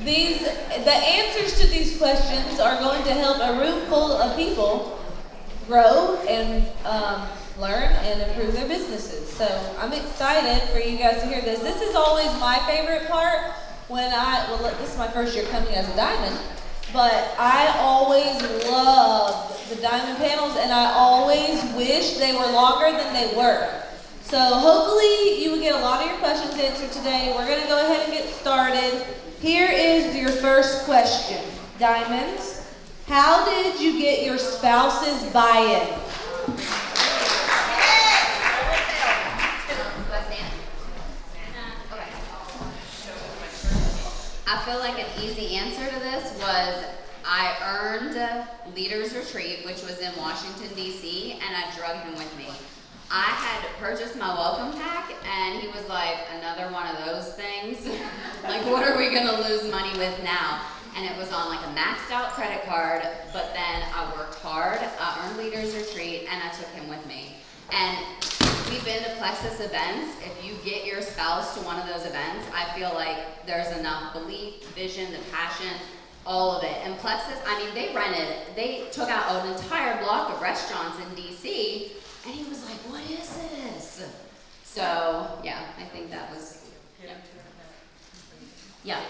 The answers to these questions are going to help a room full of people grow and learn and improve their businesses. So I'm excited for you guys to hear this. This is always my favorite part this is my first year coming as a diamond, but I always loved the diamond panels, and I always wish they were longer than they were. So hopefully you will get a lot of your questions answered today. We're going to go ahead and get started. Here is your first question. Diamonds, how did you get your spouse's buy-in? I feel like an easy answer to this was I earned Leaders Retreat, which was in Washington, D.C., and I drug him with me. I had purchased my welcome pack, and he was like, another one of those things? Like, what are we going to lose money with now? And it was on like a maxed out credit card, but then I worked hard, I earned Leaders Retreat, and I took him with me. And we've been to Plexus events. If you get your spouse to one of those events, I feel like there's enough belief, vision, the passion, all of it. And Plexus, I mean, they took out an entire block of restaurants in DC, and he was like, what is this? So, yeah, I think that was, yeah.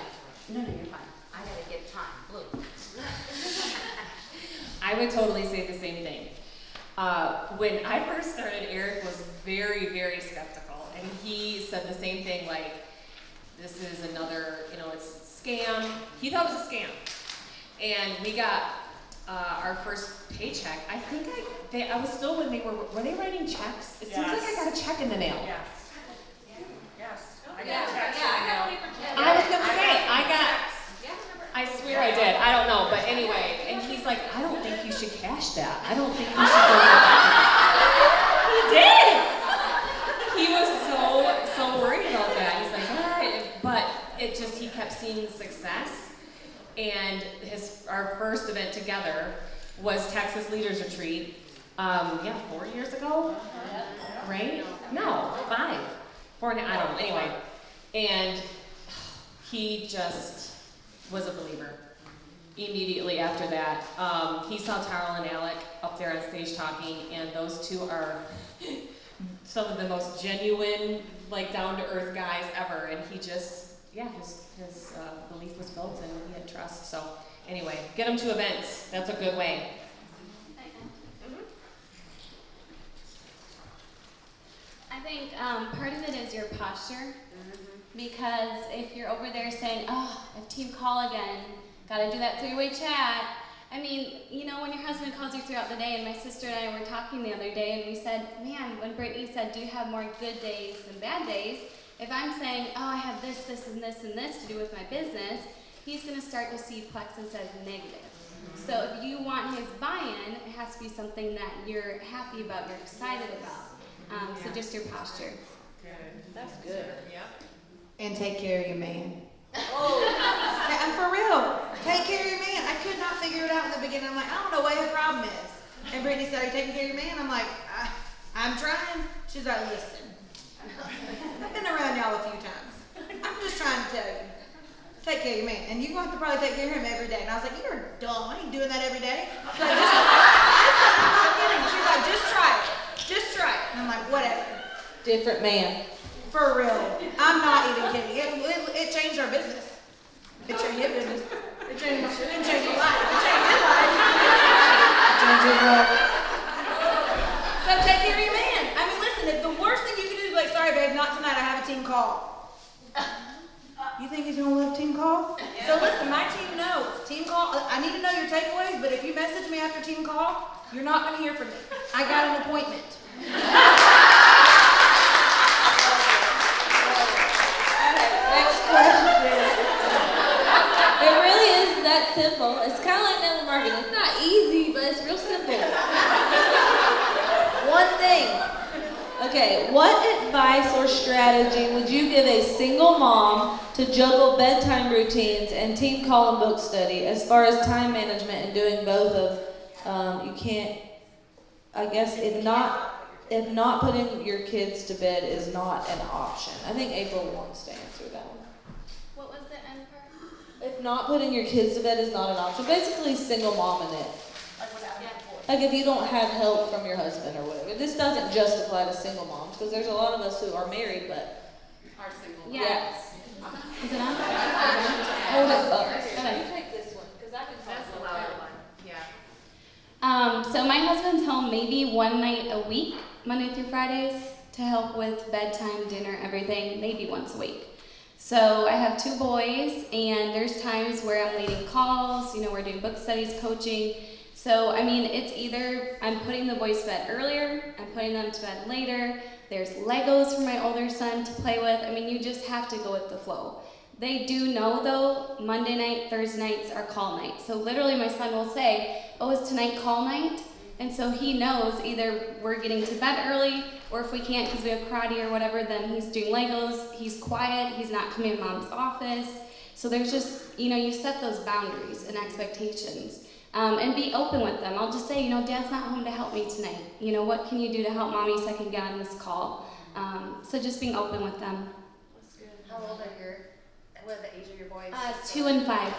No, you're fine. I gotta get time. Blue. I would totally say the same thing. When I first started, Eric was very, very skeptical, and he said the same thing, like, this is another, it's a scam. He thought it was a scam. And we got our first paycheck. I think I was still when were they writing checks? It seems like I got a check in the mail. Yes. I got checks. I was gonna say, I swear I did. I don't know, but anyway, and he's like, I don't think you should cash that. I don't think you should go to that. He did. He was so worried about that. He's like, but he kept seeing success. And our first event together was Texas Leaders Retreat. 4 years ago, right? No, 5. 4 now, I don't know. Anyway, and he just was a believer immediately after that. He saw Tarl and Alec up there on stage talking, and those two are some of the most genuine, like down-to-earth guys ever. And he just, his belief was built, and he had trust. So anyway, get him to events. That's a good way. I think part of it is your posture, because if you're over there saying, oh, I have team call again, gotta do that 3-way chat. I mean, when your husband calls you throughout the day, and my sister and I were talking the other day, and we said, man, when Brittany said, do you have more good days than bad days? If I'm saying, oh, I have this, this, and this, and this to do with my business, he's gonna start to see Plexus as negative. So if you want his buy-in, it has to be something that you're happy about, you're excited about. So just your posture. Good. That's good. Yep. And take care of your man. Oh, I'm for real. Take care of your man. I could not figure it out in the beginning. I'm like, I don't know what his problem is. And Brittany said, are you taking care of your man? I'm like, I'm trying. She's like, listen. I've been around y'all a few times. I'm just trying to tell you. Take care of your man. And you're going to have to probably take care of him every day. And I was like, you're dumb. I ain't doing that every day. She's like, I'm not kidding. She's like, just try it. Just try it. And I'm like, whatever. different man. For real. I'm not even kidding. It changed our business. It changed your business. It changed your life. It changed your life. It changed your life. So take care of your man. I mean, listen, the worst thing you can do is be like, sorry, babe, not tonight. I have a team call. You think he's gonna love team call? Yeah. So listen, my team knows. Team call, I need to know your takeaways, but if you message me after team call, you're not gonna hear from me. I got an appointment. Next question. It really is that simple. It's kind of like network marketing. It's not easy, but it's real simple. One thing. Okay, what advice or strategy would you give a single mom to juggle bedtime routines and team call and book study as far as time management and doing both of, you can't, I guess, if not putting your kids to bed is not an option. I think April wants to answer that one. What was the end part? If not putting your kids to bed is not an option. Basically, single mom in it. Like what happened before. Like if you don't have help from your husband or whatever. This doesn't just apply to single moms because there's a lot of us who are married, but Our single. Yes. Is it on? hold it up. Okay. You take this one because I can talk That's the about louder that. one. Yeah. So my husband's home maybe one night a week, Monday through Fridays, to help with bedtime, dinner, everything, maybe once a week. So I have 2 boys, and there's times where I'm leading calls, we're doing book studies, coaching. So, I mean, it's either I'm putting the boys to bed earlier, I'm putting them to bed later, there's Legos for my older son to play with. I mean, you just have to go with the flow. They do know, though, Monday night, Thursday nights are call nights. So literally my son will say, oh, is tonight call night? And so he knows either we're getting to bed early, or if we can't because we have karate or whatever, then he's doing Legos, he's quiet, he's not coming in mom's office. So there's just, you set those boundaries and expectations. And be open with them. I'll just say, Dad's not home to help me tonight. What can you do to help mommy so I can get on this call? So just being open with them. How old are what are the age of your boys? 2 and 5.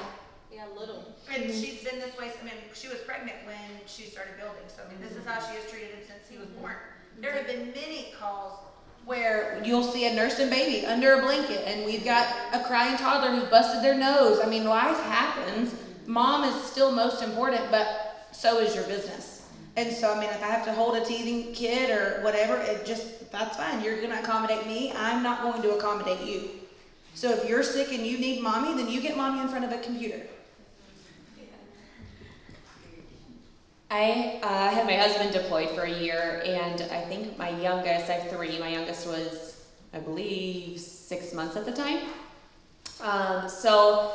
Yeah, little. And she's been this way, she was pregnant when she started building, so this is how she has treated him since he was born. There have been many calls where you'll see a nursing baby under a blanket, and we've got a crying toddler who's busted their nose. I mean, life happens. Mom is still most important, but so is your business. And so, if I have to hold a teething kid or whatever, that's fine. You're gonna accommodate me. I'm not going to accommodate you. So if you're sick and you need mommy, then you get mommy in front of a computer. I had my husband deployed for a year, and I think I have 3. My youngest was, I believe, 6 months at the time. So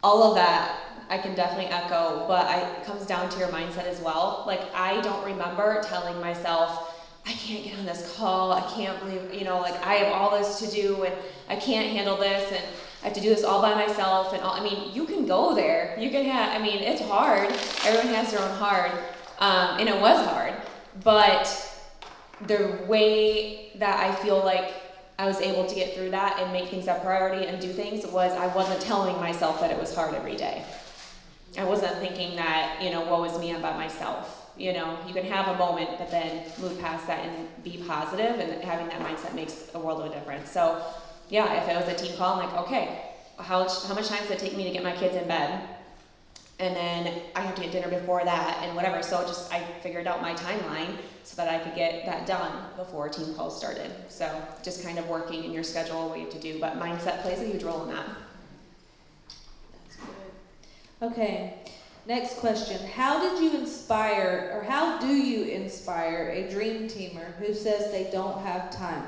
all of that I can definitely echo, but it comes down to your mindset as well. Like, I don't remember telling myself, I can't get on this call, I can't believe, I have all this to do, and I can't handle this, and I have to do this all by myself, and all. You can go there. You can have, it's hard. Everyone has their own hard, and it was hard, but the way that I feel like I was able to get through that and make things a priority and do things was I wasn't telling myself that it was hard every day. I wasn't thinking that, woe is me, I'm by myself. You can have a moment, but then move past that and be positive, and having that mindset makes a world of a difference. So, yeah, if it was a team call, I'm like, okay, how much time does it take me to get my kids in bed? And then I have to get dinner before that and whatever. So I figured out my timeline so that I could get that done before team calls started. So just kind of working in your schedule, what you have to do. But mindset plays a huge role in that. That's good. Okay, next question. How do you inspire a dream teamer who says they don't have time?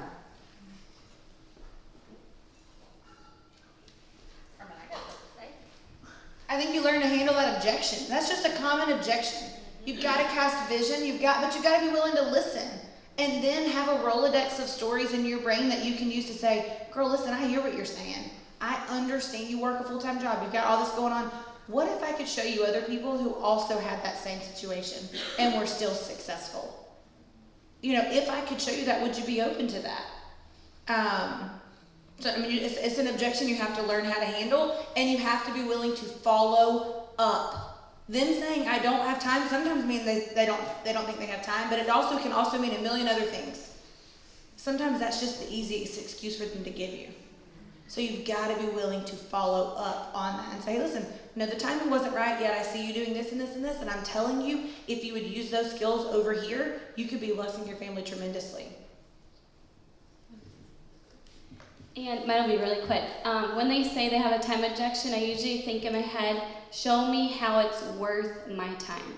I think you learn to handle that objection. That's just a common objection. You've got to cast vision, but you've got to be willing to listen. And then have a Rolodex of stories in your brain that you can use to say, girl, listen, I hear what you're saying. I understand you work a full-time job. You've got all this going on. What if I could show you other people who also had that same situation and were still successful? If I could show you that, would you be open to that? It's an objection you have to learn how to handle, and you have to be willing to follow up. Them saying I don't have time sometimes mean they don't think they have time, but it can also mean a million other things. Sometimes that's just the easiest excuse for them to give you. So you've got to be willing to follow up on that and say, hey, listen, the timing wasn't right yet. I see you doing this and this and this, and I'm telling you, if you would use those skills over here, you could be blessing your family tremendously. And mine will be really quick. When they say they have a time objection, I usually think in my head, show me how it's worth my time.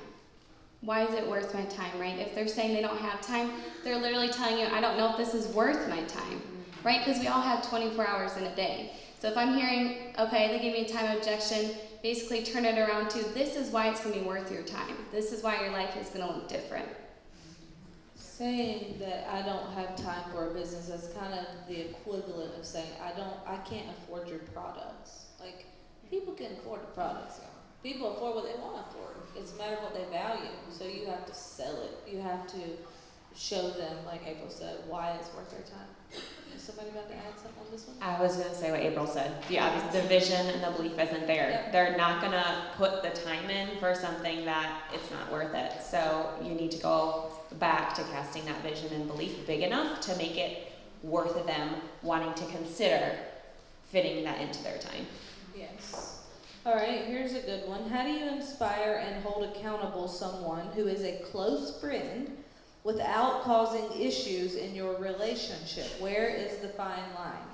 Why is it worth my time, right? If they're saying they don't have time, they're literally telling you, I don't know if this is worth my time, right? Because we all have 24 hours in a day. So if I'm hearing, okay, they give me a time objection, basically turn it around to, this is why it's going to be worth your time. This is why your life is going to look different. Saying that I don't have time for a business is kind of the equivalent of saying I can't afford your products. Like, people can afford the products. People afford what they want to afford. It's a matter of what they value. So you have to sell it. You have to show them, like April said, why it's worth their time. Is somebody about to add something on this one? I was gonna say what April said. Yeah, the vision and the belief isn't there. Yep. They're not gonna put the time in for something that it's not worth it. So you need to go back to casting that vision and belief big enough to make it worth them wanting to consider fitting that into their time. Yes. All right, here's a good one. How do you inspire and hold accountable someone who is a close friend without causing issues in your relationship? Where is the fine line?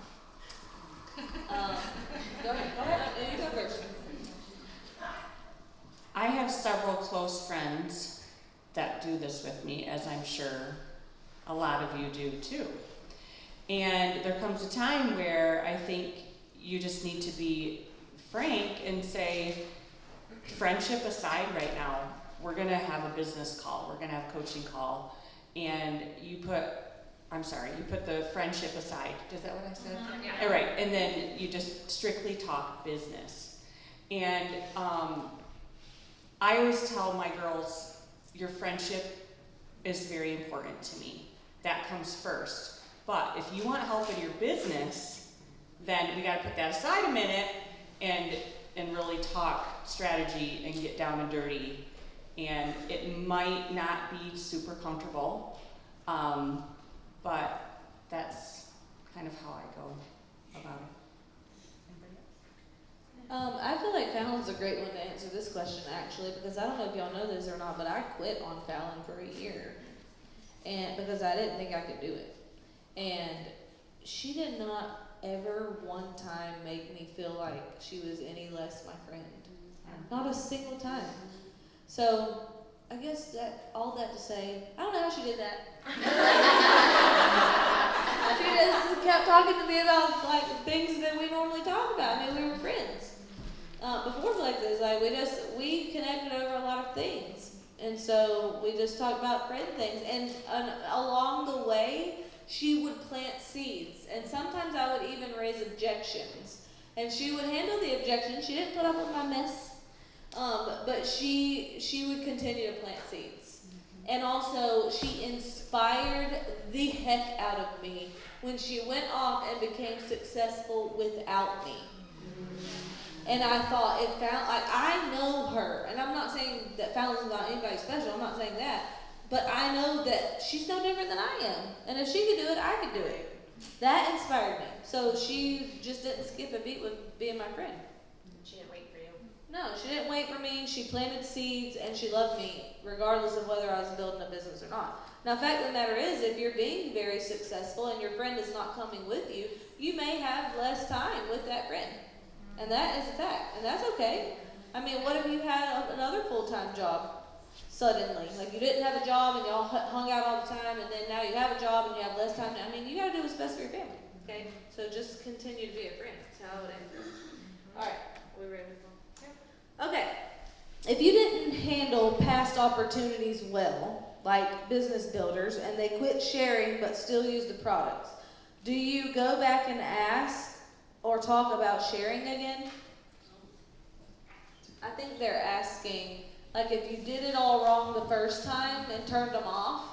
Go ahead. You go first. I have several close friends that do this with me, as I'm sure a lot of you do too. And there comes a time where I think you just need to be frank and say, friendship aside right now, we're gonna have a business call, we're gonna have a coaching call, and you put the friendship aside. Is that what I said? Yeah. All right, and then you just strictly talk business. And I always tell my girls, your friendship is very important to me. That comes first. But if you want help in your business, then we gotta put that aside a minute and really talk strategy and get down and dirty. And it might not be super comfortable, but that's kind of how I go about it. I feel like Fallon's a great one to answer this question, actually, because I don't know if y'all know this or not, but I quit on Fallon for a year, and because I didn't think I could do it. And she did not ever one time make me feel like she was any less my friend. Not a single time. So I guess that all that to say, I don't know how she did that. She just kept talking to me about like things that we normally talk about. I mean, we were friends. Before Flexes, like we connected over a lot of things, and so we just talked about friend things. And along the way, she would plant seeds, and sometimes I would even raise objections, and she would handle the objections. She didn't put up with my mess, but she would continue to plant seeds. And also, she inspired the heck out of me when she went off and became successful without me. And I thought, I know her, and I'm not saying that Fallon's not anybody special, I'm not saying that, but I know that she's no different than I am. And if she could do it, I could do it. That inspired me. So she just didn't skip a beat with being my friend. She didn't wait for you. No, she didn't wait for me. She planted seeds, and she loved me, regardless of whether I was building a business or not. Now, the fact of the matter is, if you're being very successful and your friend is not coming with you, you may have less time with that friend. And that is a fact, and that's okay. I mean, what if you had another full-time job suddenly? Like you didn't have a job and y'all hung out all the time, and then now you have a job and you have less time. I mean, you gotta do what's best for your family, okay? So just continue to be a friend. That's how I would answer. All right, We ready to go? okay. If you didn't handle past opportunities well, like business builders, and they quit sharing but still use the products, do you go back and ask or talk about sharing again? I think they're asking, like if you did it all wrong the first time and turned them off,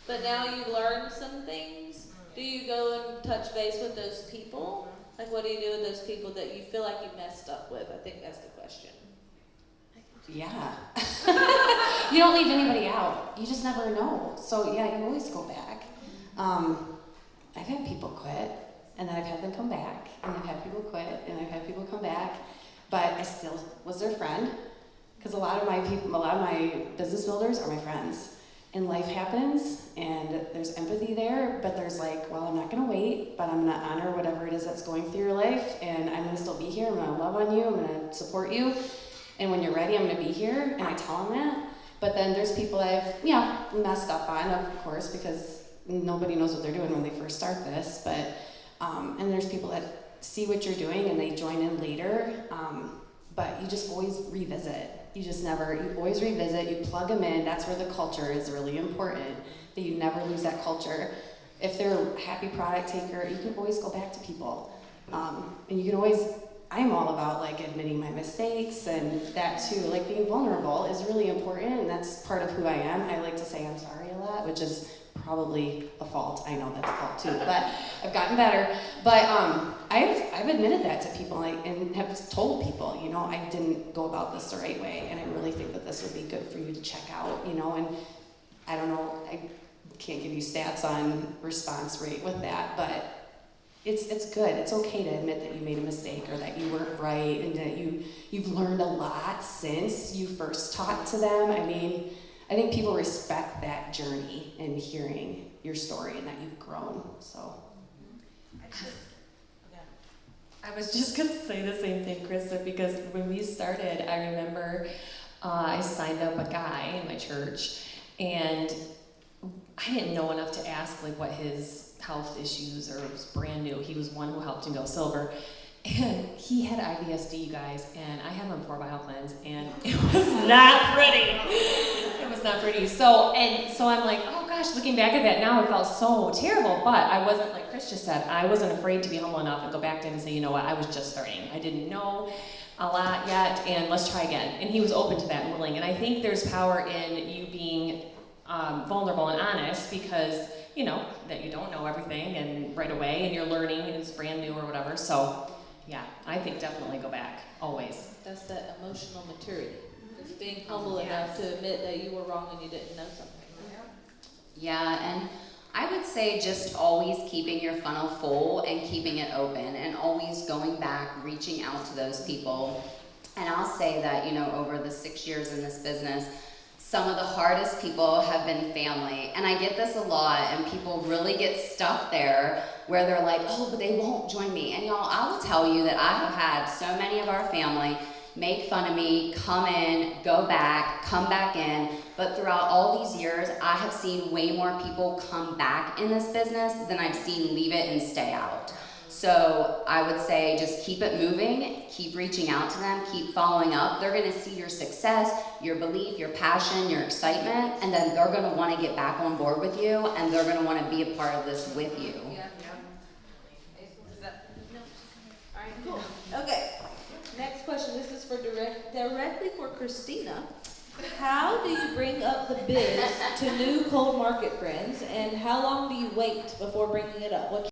but now you learned some things, do you go and touch base with those people? Like what do you do with those people that you feel like you messed up with? I think that's the question. Yeah. You don't leave anybody out. You just never know. So yeah, you always go back. I've had people quit, and then I've had them come back, and I've had people quit, and I've had people come back, but I still was their friend, because a lot of my business builders are my friends. And life happens, and there's empathy there, but there's like, well, I'm not gonna wait, but I'm gonna honor whatever it is that's going through your life, and I'm gonna still be here, I'm gonna love on you, I'm gonna support you, and when you're ready, I'm gonna be here, and I tell them that. But then there's people I've, messed up on, of course, because nobody knows what they're doing when they first start this, but, and there's people that see what you're doing and they join in later, but you just always revisit. You always revisit, you plug them in. That's where the culture is really important, that you never lose that culture. If they're a happy product taker, you can always go back to people. And you can always, I'm all about like admitting my mistakes, and that too, like being vulnerable is really important, and that's part of who I am. I like to say I'm sorry a lot, which is probably a fault. I know that's a fault too, but I've gotten better. But I've admitted that to people and have told people, you know, I didn't go about this the right way, and I really think that this would be good for you to check out, you know. And I don't know, I can't give you stats on response rate with that, but it's good. It's okay to admit that you made a mistake or that you weren't right, and that you've learned a lot since you first talked to them. I mean, I think people respect that journey and hearing your story and that you've grown. So I was just gonna say the same thing, Krista, because when we started, I remember I signed up a guy in my church, and I didn't know enough to ask like what his health issues, or it was brand new. He was one who helped him go silver, and he had IBS-D, you guys, and I had him on 4x Health and it was not pretty. It was not pretty. So I'm like, oh gosh, looking back at that now, it felt so terrible. But I wasn't, like Chris just said, I wasn't afraid to be humble enough and go back to him and say, you know what, I was just starting. I didn't know a lot yet, and let's try again. And he was open to that and willing. And I think there's power in you being vulnerable and honest, because you know that you don't know everything and right away, and you're learning and it's brand new or whatever. So yeah, I think definitely go back, always. That's that emotional maturity. Just being humble enough to admit that you were wrong and you didn't know something. Yeah, and I would say just always keeping your funnel full and keeping it open, and always going back, reaching out to those people. And I'll say that, you know, over the 6 years in this business, some of the hardest people have been family. And I get this a lot, and people really get stuck there where they're like, oh, but they won't join me. And y'all, I will tell you that I have had so many of our family make fun of me, come in, go back, come back in. But throughout all these years, I have seen way more people come back in this business than I've seen leave it and stay out. So I would say just keep it moving, keep reaching out to them, keep following up. They're gonna see your success, your belief, your passion, your excitement, and then they're gonna wanna get back on board with you, and they're gonna wanna be a part of this with you. Cool. Okay. Next question. This is for directly for Christina. How do you bring up the biz to new cold market friends, and how long do you wait before bringing it up?